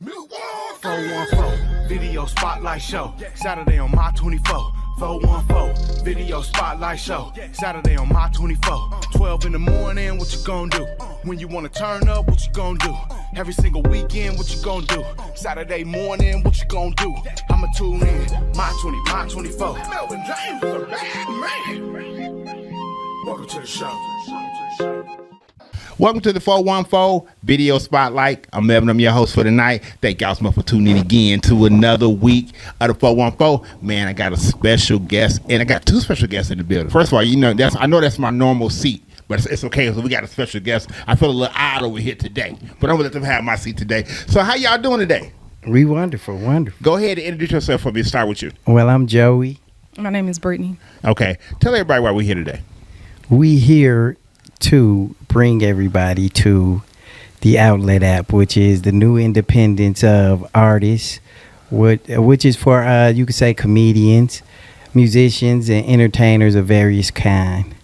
Milwaukee. 414 Video Spotlight Show. Saturday on My24. 414 Video Spotlight Show. Saturday on My24. 12 in the morning, what you gonna do? When you wanna turn up, what you gonna do? Every single weekend, what you gonna do? Saturday morning, what you gonna do? I'ma tune in. My24. Melvin James is a bad man. Welcome to the show. Welcome to the 414 Video Spotlight. I'm Melvin, I'm your host for tonight. Thank y'all so much for tuning in again to another week of the 414. Man, I got a special guest, and I got two special guests in the building. First of all, I know that's my normal seat, but it's okay. So we got a special guest. I feel a little odd over here today, but I'm gonna let them have my seat today. So how y'all doing today? We wonderful. Go ahead and introduce yourself for me. Start with you. Well, I'm Joey. My name is Brittany. Okay, tell everybody why we're here today. We here to bring everybody to the Outlet app, which is the new independence of artists, which is for you could say comedians, musicians, and entertainers of various kind.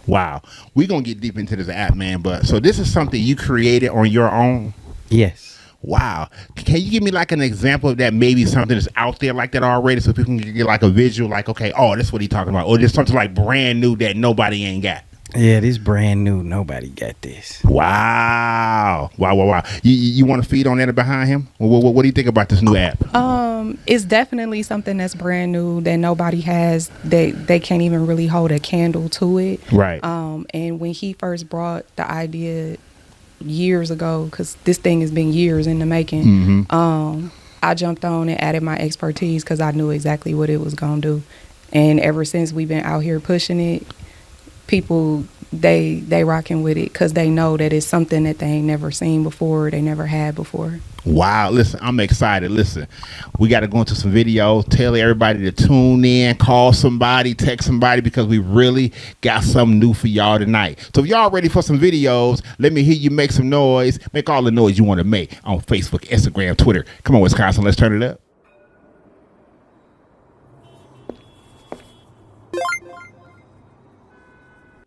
Wow, we're gonna get deep into this app, man. But so this is something you created on your own? Yes. Wow. Can you give me like an example of that? Maybe something that's out there like that already, so people can get like a visual, like, okay, oh, that's what he's talking about, or just something like brand new that nobody ain't got. Yeah, this brand new. Nobody got this. Wow. You want to feed on that behind him? What do you think about this new app? It's definitely something that's brand new that nobody has. They can't even really hold a candle to it. Right. And when he first brought the idea years ago, because this thing has been years in the making, I jumped on and added my expertise because I knew exactly what it was going to do. And ever since we've been out here pushing it, people, they rocking with it because they know that it's something that they ain't never seen before, they never had before. Wow. Listen, I'm excited. Listen, we got to go into some videos. Tell everybody to tune in, call somebody, text somebody, because we really got something new for y'all tonight. So if y'all ready for some videos, let me hear you make some noise. Make all the noise you want to make on Facebook, Instagram, Twitter. Come on, Wisconsin, let's turn it up.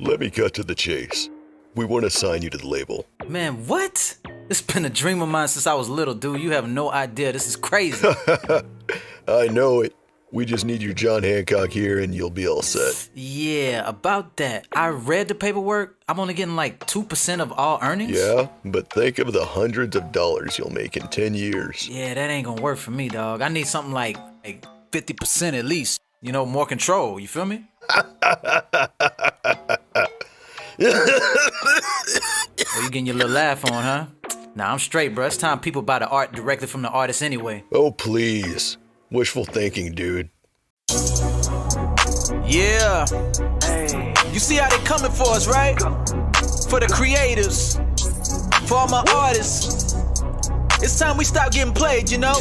Let me cut to the chase. We want to sign you to the label. Man, what? It's been a dream of mine since I was little, dude. You have no idea. This is crazy. I know it. We just need your John Hancock here and you'll be all set. Yeah, about that. I read the paperwork. I'm only getting like 2% of all earnings. Yeah, but think of the hundreds of dollars you'll make in 10 years. Yeah, that ain't gonna work for me, dog. I need something like 50% at least. You know, more control. You feel me? Oh, you getting your little laugh on, huh? Nah, I'm straight, bro. It's time people buy the art directly from the artist anyway. Oh, please. Wishful thinking, dude. Yeah. Hey. You see how they coming for us, right? For the creatives. For all my artists. It's time we stop getting played, you know?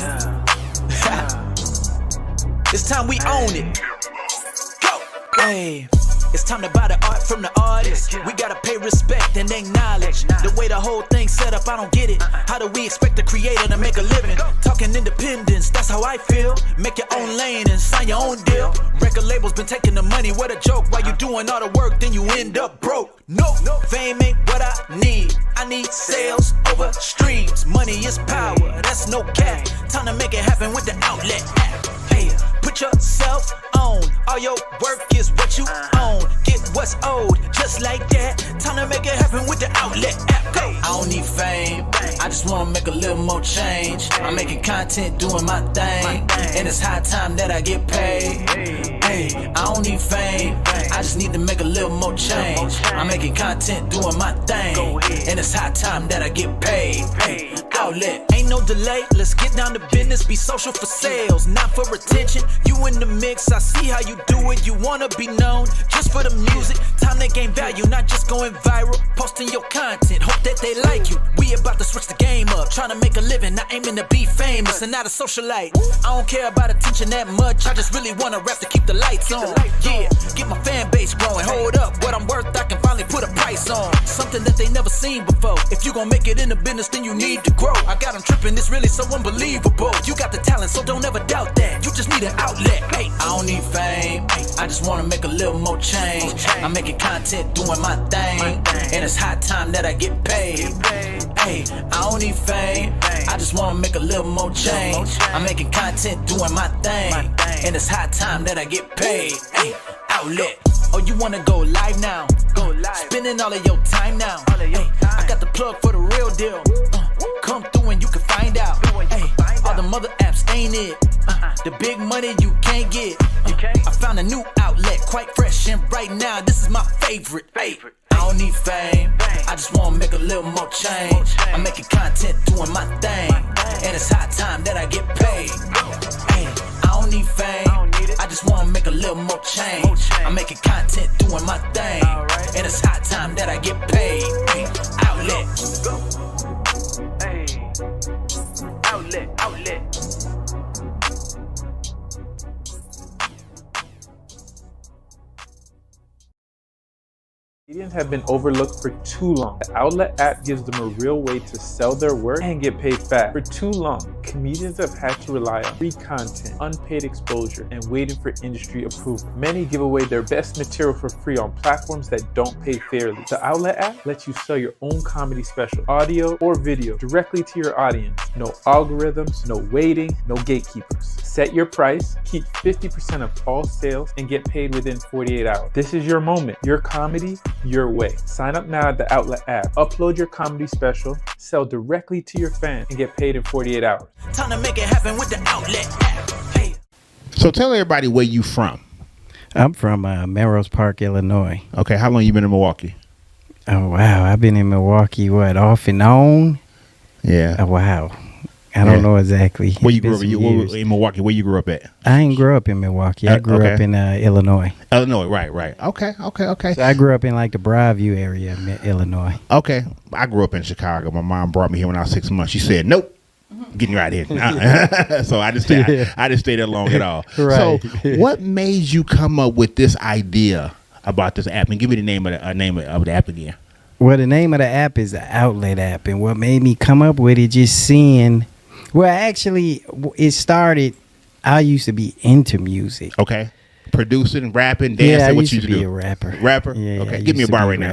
It's time we own it. Go! Hey. It's time to buy the art from the artist. We gotta pay respect and acknowledge the way the whole thing's set up. I don't get it. How do we expect a creator to make a living? Talking independence, that's how I feel. Make your own lane and sign your own deal. Record labels been taking the money. What a joke. While you doing all the work, then you end up broke. No, fame ain't what I need. I need sales over streams. Money is power, that's no cap. Time to make it happen with the Outlet app. Hey, put yourself on. All your work is what you own. Get what's owed, just like that. Time to make it happen with the Outlet app. Go. I don't need fame, I just wanna make a little more change. I'm making content, doing my thing, and it's high time that I get paid. Hey, I don't need fame, I just need to make a little more change. I'm making content, doing my thing, and it's high time that I get paid. Hey, Outlet, ain't no delay, let's get down to business. Be social for sales, not for attention. You in the mix, I see how you do it. You wanna be known just for the music. Time to gain value, not just going viral. Posting your content, hope that they like you. We about to switch the game up, trying to make a living, not aiming to be famous and not a socialite. I don't care about attention that much, I just really wanna rap to keep the lights on. Yeah, get my fan base growing. Hold up, what I'm worth, I can finally put a price on. Something that they never seen before. If you gon' make it in the business, then you need to grow. I got them tripping, it's really so unbelievable. You got the talent, so don't ever doubt that. You just need an outlet. Hey, I don't need fame, I just wanna make a little more change. I'm making content, doing my thing, and it's high time that I get paid. Hey, I don't need fame, I just wanna make a little more change. I'm making content, doing my thing, and it's high time that I get paid. Hey, outlet. Oh, you wanna go live now? Go live. Spending all of your time now. Hey, I got the plug for the real deal. Come through and you can find out. Hey, all the mother apps ain't it. The big money you can't get. I found a new outlet, quite fresh and right now. This is my favorite. I don't need fame, I just wanna make a little more change. I'm making content, doing my thing, and it's high time that I get paid. Hey, I don't need fame, I just wanna make a little more change. I'm making content, doing my thing, and it's high time that I get paid. Hey, outlet. Outlet. Comedians have been overlooked for too long. The Outlet app gives them a real way to sell their work and get paid fast. For too long, comedians have had to rely on free content, unpaid exposure, and waiting for industry approval. Many give away their best material for free on platforms that don't pay fairly. The Outlet app lets you sell your own comedy special, audio or video, directly to your audience. No algorithms, no waiting, no gatekeepers. Set your price, keep 50% of all sales, and get paid within 48 hours. This is your moment, your comedy, your way. Sign up now at the Outlet app. Upload your comedy special, sell directly to your fans, and get paid in 48 hours. Time to make it happen with the Outlet app. Hey. So tell everybody where you from. I'm from Melrose Park, Illinois. Okay, how long you been in Milwaukee? Oh, wow. I've been in Milwaukee, off and on? Yeah. Oh, wow. I don't know exactly. Where you grew up? Years. In Milwaukee, where you grew up at? I ain't grew up in Milwaukee. I grew up in Illinois. Illinois, right. Okay. So I grew up in like the Broadview area of Illinois. Okay. I grew up in Chicago. My mom brought me here when I was 6 months. She said, nope. Getting you out of here. So I just stayed there long at all. Right. So what made you come up with this idea about this app? And give me the name of the app again. Well, the name of the app is the Outlet app. And what made me come up with it, just seeing... Well, actually, it started... I used to be into music. Okay. Producing, rapping, dancing. Yeah, I what used you to do? be a rapper. Rapper? Yeah, okay. I Give me a used to bar be right a now.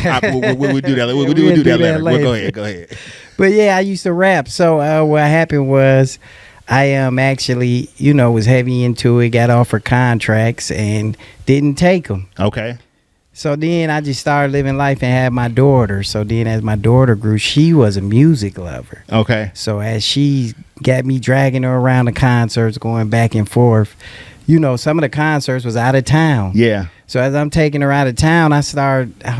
rapper. We'll do that. We'll do that later. Go ahead. But yeah, I used to rap. So what happened was I actually, was heavy into it, got offered contracts and didn't take them. Okay. So then I just started living life and had my daughter. So then as my daughter grew, she was a music lover. Okay. So as she got me dragging her around the concerts, going back and forth, some of the concerts was out of town. Yeah. So as I'm taking her out of town, I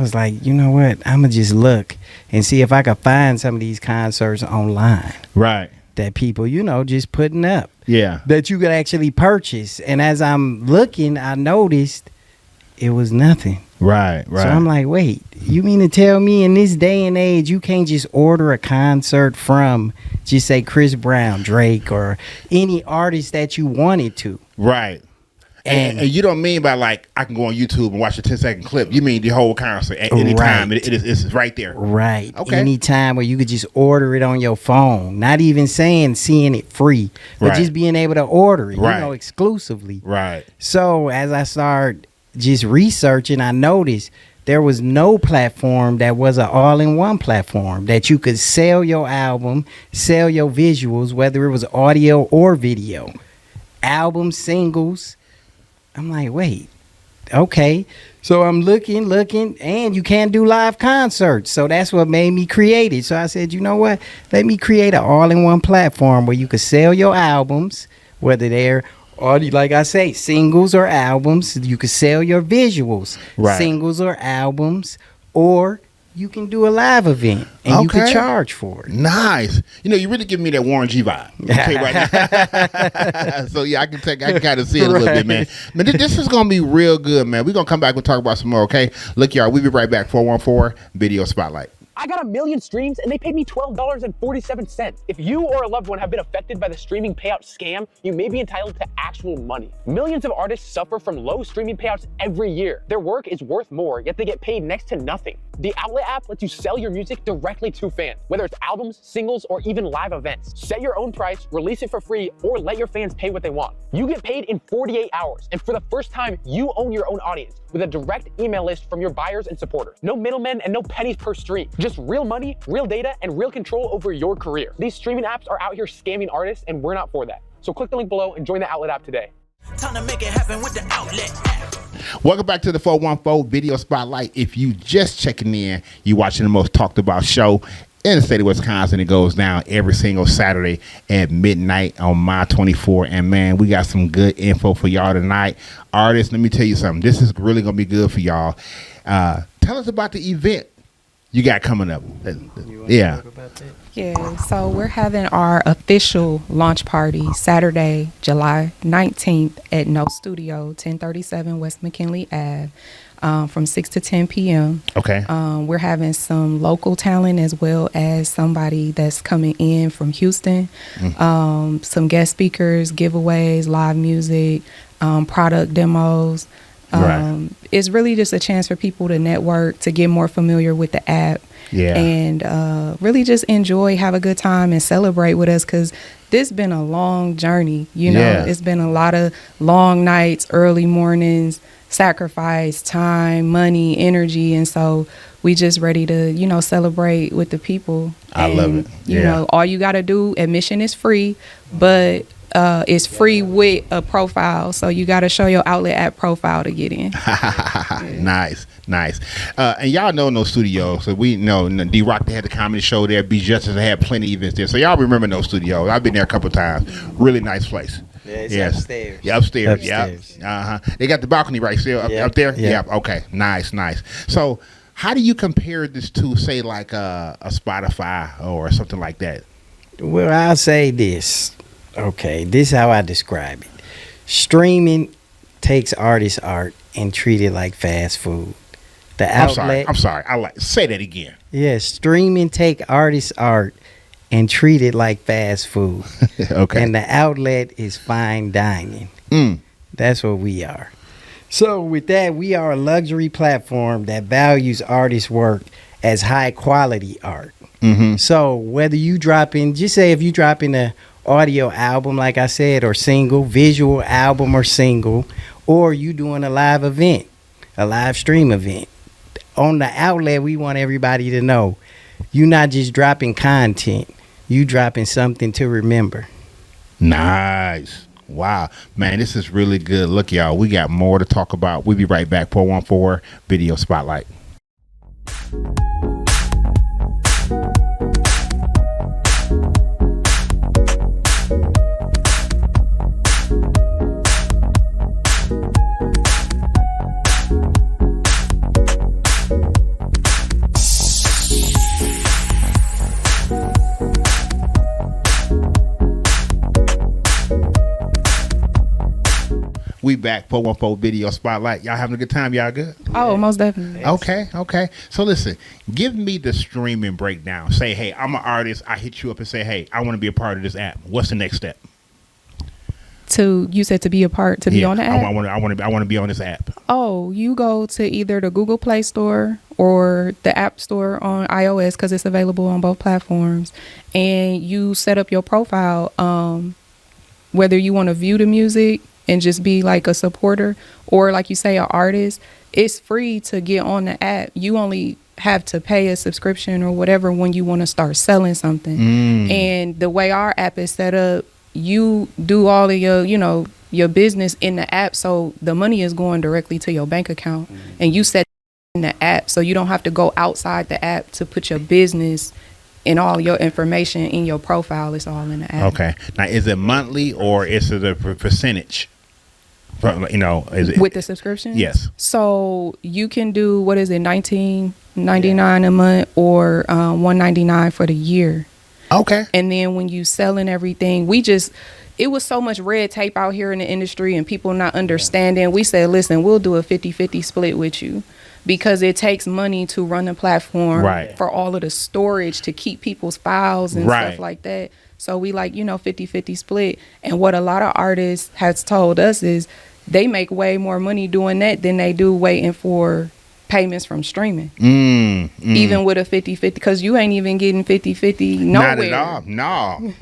was like, you know what? I'm going to just look and see if I could find some of these concerts online. Right. That people, just putting up. Yeah. That you could actually purchase. And as I'm looking, I noticed it was nothing. Right. So I'm like, wait, you mean to tell me in this day and age you can't just order a concert from, just say Chris Brown, Drake, or any artist that you wanted to? Right. And you don't mean by like I can go on YouTube and watch a 10-second clip. You mean the whole concert at any time. It's right there. Right. Okay. Any time where you could just order it on your phone. Not even seeing it free, but just being able to order it, exclusively. Right. So as I started just researching, I noticed there was no platform that was an all-in-one platform that you could sell your album, sell your visuals, whether it was audio or video, albums, singles. I'm like, wait, okay. So I'm looking, and you can't do live concerts. So that's what made me create it. So I said, you know what? Let me create an all-in-one platform where you could sell your albums, whether they're audio, like I say, singles or albums. You could sell your visuals, singles or albums, or you can do a live event and you can charge for it. Nice. You really give me that Warren G vibe. Okay, right now. So yeah, I can kind of see it a little bit, man. Man, this is gonna be real good, man. We're gonna come back and talk about some more. Okay, look, y'all. We'll be right back. 414 Video Spotlight. I got 1 million streams and they paid me $12.47. If you or a loved one have been affected by the streaming payout scam, you may be entitled to actual money. Millions of artists suffer from low streaming payouts every year. Their work is worth more, yet they get paid next to nothing. The Outlet app lets you sell your music directly to fans, whether it's albums, singles, or even live events. Set your own price, release it for free, or let your fans pay what they want. You get paid in 48 hours, and for the first time, you own your own audience with a direct email list from your buyers and supporters. No middlemen and no pennies per stream. Just real money, real data, and real control over your career. These streaming apps are out here scamming artists, and we're not for that. So click the link below and join the Outlet app today. Time to make it happen with the Outlet app. Welcome back to the 414 Video Spotlight. If you just checking in, you watching the most talked about show in the state of Wisconsin. It goes down every single Saturday at midnight on My24. And man, we got some good info for y'all tonight. Artists, let me tell you something. This is really going to be good for y'all. Tell us about the event you got coming up. Yeah. Yeah, so we're having our official launch party Saturday, July 19th at No Studio, 1037 West McKinley Ave, from 6 to 10 p.m. Okay. We're having some local talent as well as somebody that's coming in from Houston, some guest speakers, giveaways, live music, product demos. Right. It's really just a chance for people to network, to get more familiar with the app. Yeah. And really just enjoy, have a good time, and celebrate with us, because this been a long journey. You know, Yeah. It's been a lot of long nights, early mornings, sacrifice, time, money, energy. And so we just ready to, you know, celebrate with the people. I love it. You Yeah. know, all you got to do, admission is free, but it's free with a profile. So you got to show your Outlet app profile to get in. Nice. And y'all know No Studio, so we know D-Rock, they had the comedy show there. Be Justice, they had plenty of events there. So y'all remember No Studio. I've been there a couple of times. Really nice place. Yeah, it's upstairs. Yeah, upstairs. Upstairs. Yeah. They got the balcony right still up there. Yep. Yeah. Okay. Nice. So how do you compare this to, say, like a Spotify or something like that? Well, I'll say this. Okay, this is how I describe it. Streaming takes artist art and treat it like fast food. The outlet. I'm sorry. Say that again. Yeah, streaming take artist art and treat it like fast food. Okay. And the outlet is fine dining. That's what we are. So with that, we are a luxury platform that values artists' work as high quality art. So whether you drop in, just say if you drop in a audio album, like I said, or single, visual album or single, or you doing a live event, a live stream event. On the outlet, we want everybody to know you're not just dropping content, you dropping something to remember. Nice. Wow. Man, this is really good. Look, y'all, we got more to talk about. We'll be right back. 414 Video Spotlight. We back, 414 Video Spotlight. Y'all having a good time? Y'all good? Oh, most definitely. Okay. So listen, give me the streaming breakdown. Say, hey, I'm an artist. I hit you up and say, hey, I want to be a part of this app. What's the next step? You said to be a part, to be on the app? I want to be on this app. Oh, you go to either the Google Play Store or the App Store on iOS, because it's available on both platforms, and you set up your profile, whether you want to view the music and just be like a supporter, or like you say, an artist. It's free to get on the app. You only have to pay a subscription or whatever when you want to start selling something. And the way our app is set up, you do all of your, you know, your business in the app, so the money is going directly to your bank account, and you set in the app, so you don't have to go outside the app to put your business and all your information in your profile. It's all in the app. Okay. Now, is it monthly or is it a percentage? You know, is it with the subscription? Yes. So you can do, what is it, $19.99 a month or $199 for the year. Okay. And then when you selling everything, it was so much red tape out here in the industry and people not understanding. We said, listen, we'll do a 50-50 split with you. because it takes money to run the platform Right. for all of the storage to keep people's files and Right. stuff like that. So we 50-50 split. And what a lot of artists has told us is they make way more money doing that than they do waiting for payments from streaming. Even with a 50-50, because you ain't even getting 50-50 nowhere. Not at all.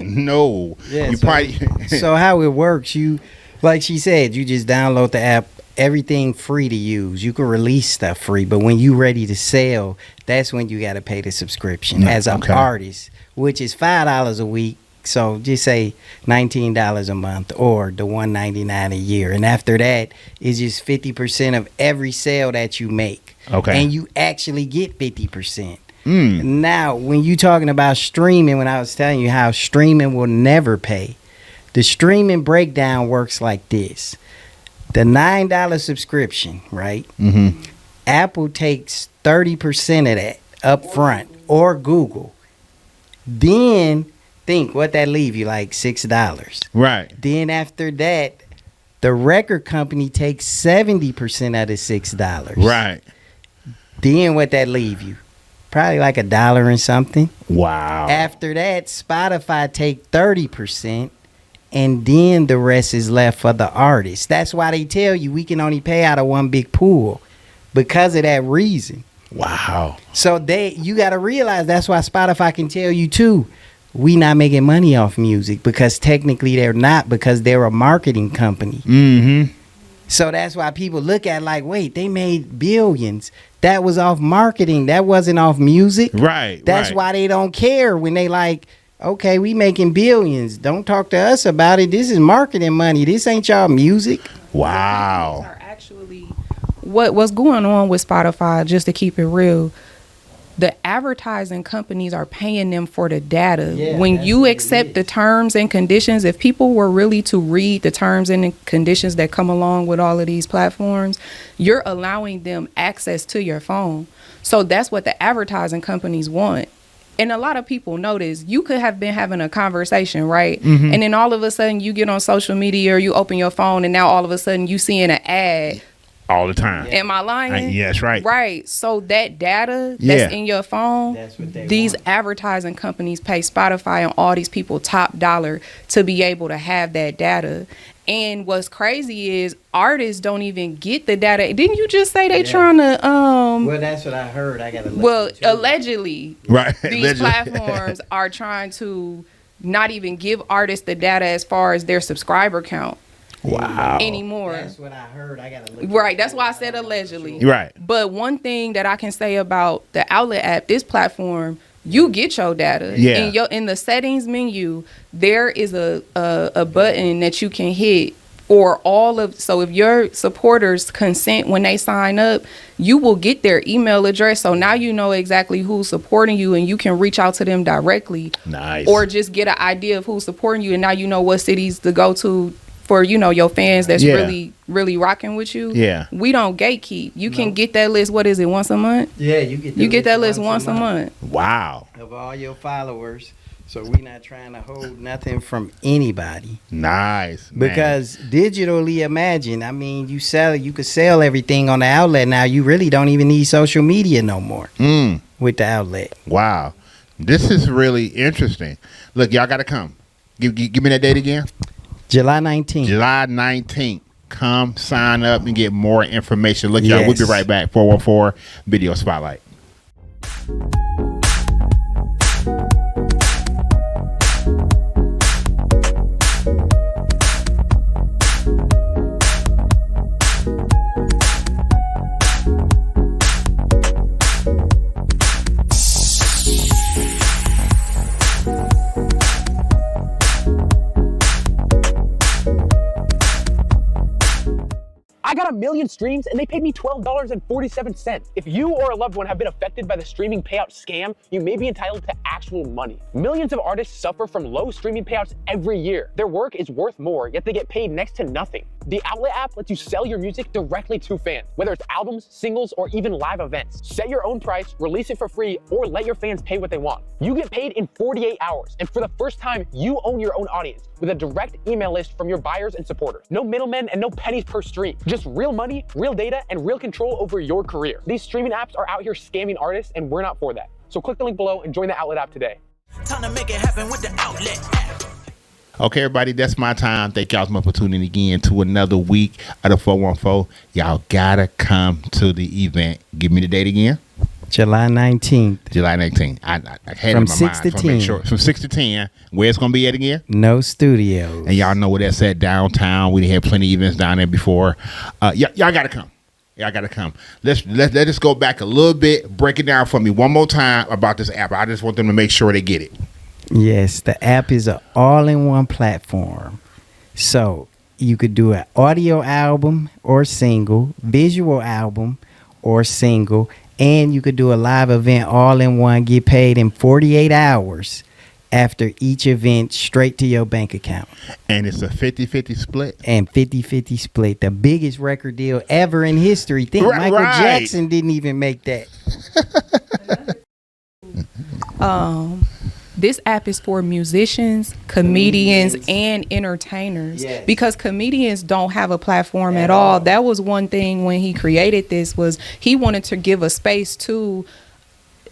No. Yeah, You so, probably so how it works, you, like she said, you just download the app, everything free to use. You can release stuff free, but when you ready to sell, that's when you got to pay the subscription as an Okay. artist, which is $5 a week. So just say $19 a month or the $199 a year. And after that, it's just 50% of every sale that you make. Okay. And you actually get 50%. Now, when you talking about streaming, when I was telling you how streaming will never pay, the streaming breakdown works like this. The $9 subscription, right? Apple takes 30% of that up front, or Google. Then think what that leave you, like $6. right. Then after that, the record company takes 70% of the $6. Right. Then what that leave you? Probably like $1 and something. Wow. After that, Spotify take 30%, and then the rest is left for the artist. That's why they tell you we can only pay out of one big pool, because of that reason. Wow. So you got to realize that's why Spotify can tell you too, we not making money off music, because technically they're not, because they're a marketing company. So that's why people look at like, wait, they made billions. That was off marketing. That wasn't off music. Right. That's right. why they don't care when they like, okay, we making billions. Don't talk to us about it. This is marketing money. This ain't y'all music. Wow. Are actually what's going on with Spotify, just to keep it real. The advertising companies are paying them for the data. Yeah, when that's you what it accept the is. terms and conditions, if people were really to read the terms and the conditions that come along with all of these platforms, you're allowing them access to your phone. So that's what the advertising companies want. And a lot of people notice you could have been having a conversation, right? And then all of a sudden you get on social media or you open your phone and now all of a sudden you seeing an ad. All the time. Am I lying? Yes, right. Right. So that data Yeah. that's in your phone, That's what they these want. advertising companies pay Spotify and all these people top dollar to be able to have that data. And what's crazy is artists don't even get the data. Didn't you just say they trying to Well, that's what I heard. I got to look well, into it. allegedly Right. these Allegedly. platforms are trying to not even give artists the data as far as their subscriber count Wow. anymore. That's what I heard. I got to look Right, into that's it. why I said allegedly. Right. But one thing that I can say about the Outlet app, this platform, you get your data. Yeah. In the settings menu, there is a button that you can hit for all of, so if your supporters consent when they sign up, you will get their email address. So now you know exactly who's supporting you and you can reach out to them directly. Nice. Or just get an idea of who's supporting you, and now you know what cities to go to for, your fans that's Yeah. really rocking with you. Yeah. We don't gatekeep. You can get that list, what is it, once a month? Yeah, you get You get that list once a month. Wow. of all your followers. So we not trying to hold nothing from anybody. Nice. man. Because digitally, imagine, I mean, you could sell everything on the outlet now. You really don't even need social media no more with the outlet. Wow. This is really interesting. Look, y'all got to come. Give me that date again. July 19th. July 19th. Come sign up and get more information. Look, y'all, we'll be Yes. right back. 414 Video Spotlight. I got 1 million streams and they paid me $12.47. If you or a loved one have been affected by the streaming payout scam, you may be entitled to actual money. Millions of artists suffer from low streaming payouts every year. Their work is worth more, yet they get paid next to nothing. The Outlet app lets you sell your music directly to fans, whether it's albums, singles, or even live events. Set your own price, release it for free, or let your fans pay what they want. You get paid in 48 hours, and for the first time, you own your own audience with a direct email list from your buyers and supporters. No middlemen and no pennies per stream. Just real money, real data, and real control over your career. These streaming apps are out here scamming artists, and we're not for that. So click the link below and join the Outlet app today. Time to make it happen with the Outlet app. Okay, everybody, that's my time. Thank y'all so much for tuning in to another week of the 414. Y'all gotta come to the event. Give me the date again. July 19th. July 19th. I had From it in my 6 mind. to So I'm gonna make 10. sure. From 6 to 10. Where it's gonna be at again? No studios. And y'all know where that's at, downtown. We had plenty of events down there before. Y'all gotta come. Y'all gotta come. Let us go back a little bit. Break it down for me one more time about this app. I just want them to make sure they get it. Yes, the app is an all-in-one platform. So you could do an audio album or single, visual album or single, and you could do a live event all in one, get paid in 48 hours after each event straight to your bank account. And it's a 50-50 split. And 50-50 split. The biggest record deal ever in history. Think Michael Jackson didn't even make that. This app is for musicians, comedians, and entertainers. Yes. Because comedians don't have a platform at all. That was one thing when he created this, was he wanted to give a space to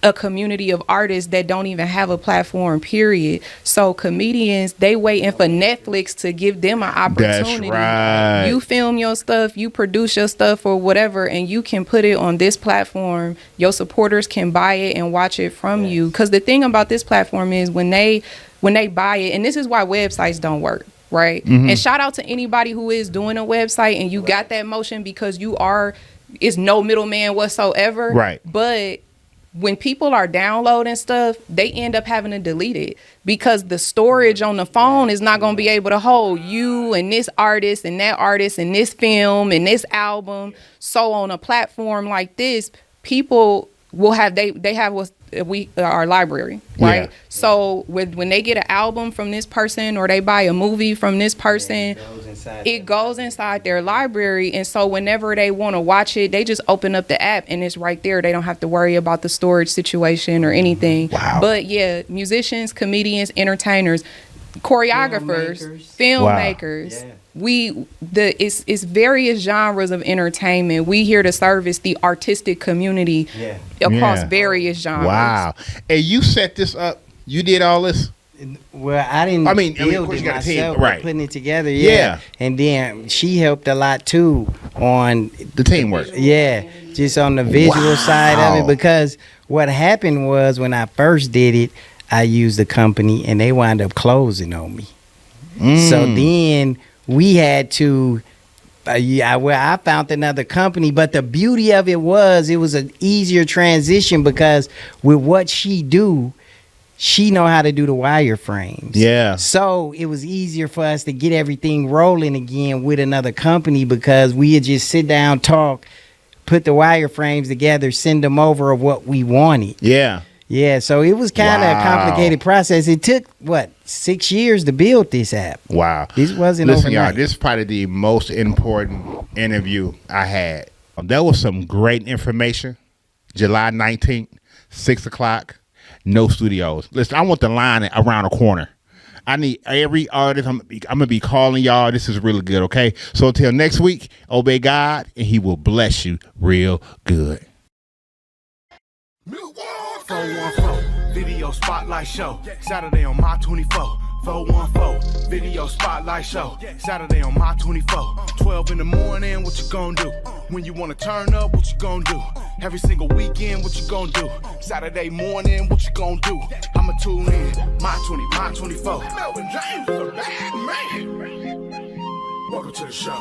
a community of artists that don't even have a platform, period. So comedians, they waiting for Netflix to give them an opportunity. That's right. You film your stuff, you produce your stuff or whatever, and you can put it on this platform. Your supporters can buy it and watch it from you. Because the thing about this platform is when they buy it, and this is why websites don't work, right? And shout out to anybody who is doing a website and you got that motion, because it's no middleman whatsoever. Right. But when people are downloading stuff, they end up having to delete it because the storage on the phone is not going to be able to hold you and this artist and that artist and this film and this album. So on a platform like this, people will have they have what our library, right? Yeah. So when they get an album from this person or they buy a movie from this person, it goes inside their library. And so whenever they want to watch it, they just open up the app and it's right there. They don't have to worry about the storage situation or anything. Wow. But yeah, musicians, comedians, entertainers, choreographers, filmmakers. Wow. Yeah. It's various genres of entertainment. We here to service the artistic community across various genres. Wow. And you set this up. You did all this? Well, I didn't build it myself, but putting it together. Yeah. And then she helped a lot too on the teamwork. Yeah. Just on the visual side of it. Because what happened was when I first did it, I used a company and they wound up closing on me. So then we had to, I found another company, but the beauty of it was an easier transition because with what she do, she know how to do the wireframes. Yeah. So it was easier for us to get everything rolling again with another company because we would just sit down, talk, put the wireframes together, send them over of what we wanted. Yeah. Yeah, so it was kind of a complicated process. It took, 6 years to build this app. Wow. This wasn't Listen, overnight. y'all, this is probably the most important interview I had. There was some great information. July 19th, 6 o'clock, no studios. Listen, I want the line around the corner. I need every artist. I'm going to be calling y'all. This is really good, okay? So until next week, obey God, and he will bless you real good. 414 Video Spotlight Show, Saturday on My24. 414 Video Spotlight Show, Saturday on My24. 12 in the morning, what you gonna do? When you wanna turn up, what you gonna do? Every single weekend, what you gonna do? Saturday morning, what you gonna do? I'ma tune in, My24. Melvin James is a bad man. Welcome to the show.